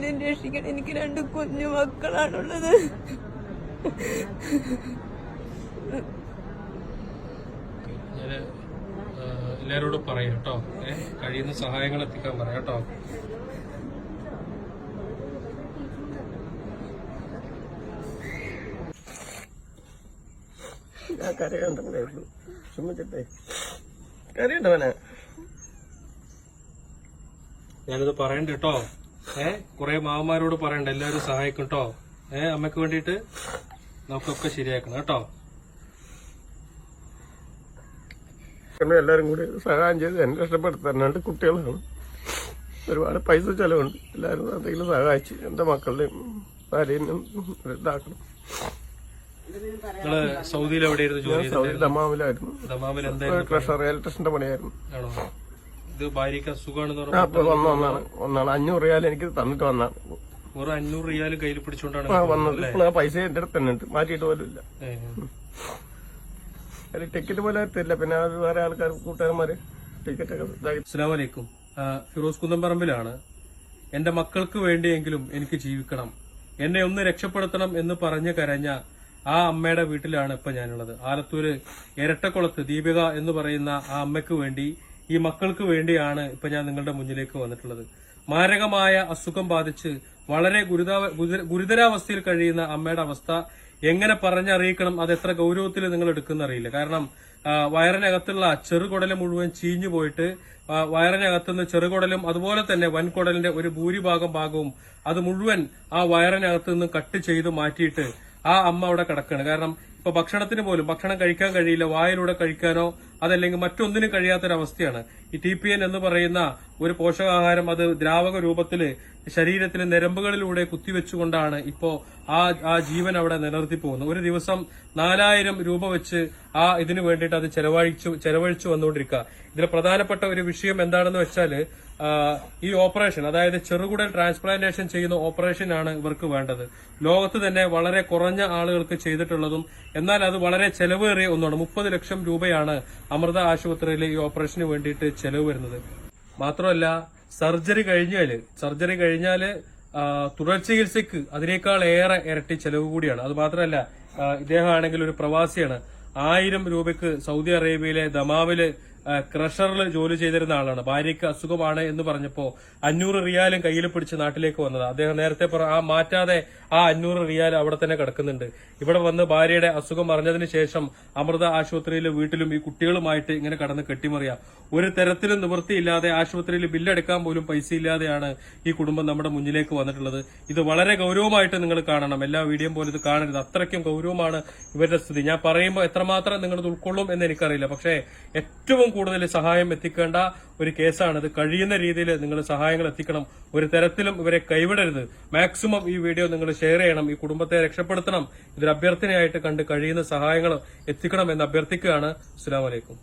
എങ്ങനെയും രക്ഷിക്കണം. എനിക്ക് 2 കുഞ്ഞു മക്കളാണുള്ളത്. എല്ലാരോടും പറയാം കേട്ടോ. കഴിയുന്ന സഹായങ്ങൾ എത്തിക്കാൻ പറയാം കേട്ടോ. കരയുണ്ടായിരുന്നു ചുമച്ചിട്ടേ കരയുണ്ടവനെ. ഞാനിത് പറയണ്ട കേട്ടോ. കുറെ മാവന്മാരോട് പറയണ്ട, എല്ലാവരും സഹായിക്കും കേട്ടോ. അമ്മയ്ക്ക് വേണ്ടിയിട്ട് നമുക്കൊക്കെ ശരിയാക്കണം കേട്ടോ. എല്ലാരും കൂടി സഹായം ചെയ്ത് എന്നെ രക്ഷപ്പെടുത്താനായിട്ട് കുട്ടികളാണ്. ഒരുപാട് പൈസ ചെലവുണ്ട്. എല്ലാവരും എന്തെങ്കിലും സഹായിച്ച് എന്റെ മക്കളുടെയും ഭാര്യയും ഇതാക്കണം. നിങ്ങള് സൗദിയിൽ എവിടെയായിരുന്നു ജോലി? സൗദി ദമാമിലായിരുന്നു. ദമാമിൽ എന്തായിരുന്നു? ക്രഷർ ഇലക്ട്രീഷന്റെ പണിയായിരുന്നു. ആണോ? ഇത് ഭാര്യക്ക് അസുഖമാണെന്ന് ഒന്നാണ് 500 റിയാൽ എനിക്ക് തന്നിട്ട് വന്നാണ്. ഒരു 500 റിയാൽ കയ്യിൽ പിടിച്ചോണ്ടാണ് വന്നത്. ഇപ്പോൾ ആ പൈസ എന്റെ അടുത്ത് തന്നെ ഉണ്ട്, മാറ്റിയിട്ട് പോലും ഇല്ല. ടിക്കറ്റ് പോലെ തരില്ല. പിന്നെ വേറെ ആൾക്കാർ കൂട്ടുകാരന്മാര് ടിക്കറ്റ് ഒക്കെ. അസ്സലാമു അലൈക്കും. ഫിറോസ് കുന്നംപറമ്പിലാണ്. എന്റെ മക്കൾക്ക് വേണ്ടിയെങ്കിലും എനിക്ക് ജീവിക്കണം, എന്നെ ഒന്ന് രക്ഷപ്പെടുത്തണം എന്ന് പറഞ്ഞ് കരഞ്ഞ ആ അമ്മയുടെ വീട്ടിലാണ് ഇപ്പൊ ഞാനുള്ളത്. ആലത്തൂര് ഇരട്ടക്കുളത്ത് ദീപിക എന്ന് പറയുന്ന ആ അമ്മയ്ക്ക് വേണ്ടി, ഈ മക്കൾക്ക് വേണ്ടിയാണ് ഇപ്പൊ ഞാൻ നിങ്ങളുടെ മുന്നിലേക്ക് വന്നിട്ടുള്ളത്. മാരകമായ അസുഖം ബാധിച്ച് വളരെ ഗുരുതരാവസ്ഥയിൽ കഴിയുന്ന അമ്മയുടെ അവസ്ഥ എങ്ങനെ പറഞ്ഞറിയിക്കണം, അത് എത്ര ഗൗരവത്തിൽ നിങ്ങൾ എടുക്കുന്ന അറിയില്ല. കാരണം വയറിനകത്തുള്ള ചെറുകുടല് മുഴുവൻ ചീഞ്ഞു പോയിട്ട് വയറിനകത്തുനിന്ന് ചെറുകുടലും അതുപോലെ തന്നെ വൻകുടലിന്റെ ഒരു ഭാഗവും അത് മുഴുവൻ ആ വയറിനകത്തു നിന്ന് കട്ട് ചെയ്ത് മാറ്റിയിട്ട് ആ അമ്മ അവിടെ കിടക്കുകയാണ്. കാരണം ഇപ്പൊ ഭക്ഷണത്തിന് പോലും ഭക്ഷണം കഴിക്കാൻ കഴിയില്ല, വായിലൂടെ കഴിക്കാനോ അതല്ലെങ്കിൽ മറ്റൊന്നിനും കഴിയാത്തൊരവസ്ഥയാണ്. ഈ TPN എന്ന് പറയുന്ന ഒരു പോഷകാഹാരം അത് ദ്രാവക രൂപത്തില് ശരീരത്തിലെ ഞരമ്പുകളിലൂടെ കുത്തിവെച്ചുകൊണ്ടാണ് ഇപ്പോ ആ ജീവൻ അവിടെ നിലനിർത്തി പോകുന്നത്. ഒരു ദിവസം 4000 രൂപ വെച്ച് ഇതിനു വേണ്ടിയിട്ട് അത് ചെലവഴിച്ചു വന്നുകൊണ്ടിരിക്കുക. ഇതിലെ പ്രധാനപ്പെട്ട ഒരു വിഷയം എന്താണെന്ന് വെച്ചാല് ഈ ഓപ്പറേഷൻ, അതായത് ചെറുകുടൽ ട്രാൻസ്പ്ലാന്റേഷൻ ചെയ്യുന്ന ഓപ്പറേഷനാണ് ഇവർക്ക് വേണ്ടത്. ലോകത്ത് തന്നെ വളരെ കുറഞ്ഞ ആളുകൾക്ക് ചെയ്തിട്ടുള്ളതും എന്നാൽ അത് വളരെ ചെലവേറിയ ഒന്നാണ്. 30 ലക്ഷം രൂപയാണ് അമൃത ആശുപത്രിയിൽ ഈ ഓപ്പറേഷന് വേണ്ടിയിട്ട് ചെലവ് വരുന്നത്. മാത്രമല്ല സർജറി കഴിഞ്ഞാല് തുടർ ചികിത്സയ്ക്ക് അതിനേക്കാൾ ഏറെ ഇരട്ടി ചെലവ് കൂടിയാണ്. അത് മാത്രമല്ല ഇദ്ദേഹമാണെങ്കിൽ ഒരു പ്രവാസിയാണ്. 1000 രൂപയ്ക്ക് സൗദി അറേബ്യയിലെ ദമാമില് ക്രഷറിൽ ജോലി ചെയ്തിരുന്ന ആളാണ്. ഭാര്യയ്ക്ക് അസുഖമാണ് എന്ന് പറഞ്ഞപ്പോ 500 റിയാലും കയ്യിൽ പിടിച്ച് നാട്ടിലേക്ക് വന്നത്. അദ്ദേഹം നേരത്തെ മാറ്റാതെ ആ 500 റിയാൽ അവിടെ തന്നെ കിടക്കുന്നുണ്ട്. ഇവിടെ വന്ന് ഭാര്യയുടെ അസുഖം അറിഞ്ഞതിന് ശേഷം അമൃത ആശുപത്രിയിലെ വീട്ടിലും ഈ കുട്ടികളുമായിട്ട് ഇങ്ങനെ കടന്ന് കെട്ടിമറിയാം. ഒരു തരത്തിലും നിവൃത്തിയില്ലാതെ ആശുപത്രിയിൽ ബില്ലടക്കാൻ പോലും പൈസ ഇല്ലാതെയാണ് ഈ കുടുംബം നമ്മുടെ മുന്നിലേക്ക് വന്നിട്ടുള്ളത്. ഇത് വളരെ ഗൗരവമായിട്ട് നിങ്ങൾ കാണണം. എല്ലാ വീഡിയോ പോലെ ഇത് കാണരുത്. അത്രയ്ക്കും ഗൗരവമാണ് ഇവരുടെ സ്ഥിതി. ഞാൻ പറയുമ്പോൾ എത്രമാത്രം നിങ്ങൾ ഉൾക്കൊള്ളും എന്ന് എനിക്കറിയില്ല. പക്ഷേ ഏറ്റവും കൂടുതൽ സഹായം എത്തിക്കേണ്ട ഒരു കേസാണിത്. കഴിയുന്ന രീതിയിൽ നിങ്ങൾ സഹായങ്ങൾ എത്തിക്കണം. ഒരു തരത്തിലും ഇവരെ കൈവിടരുത്. മാക്സിമം ഈ വീഡിയോ നിങ്ങൾ ഷെയർ ചെയ്യണം. ഈ കുടുംബത്തെ രക്ഷപ്പെടുത്തണം. ഇതൊരു അഭ്യർത്ഥനയായിട്ട് കണ്ട് കഴിയുന്ന സഹായങ്ങൾ എത്തിക്കണം എന്ന് അഭ്യർത്ഥിക്കുകയാണ്. അസ്സലാമു അലൈക്കും.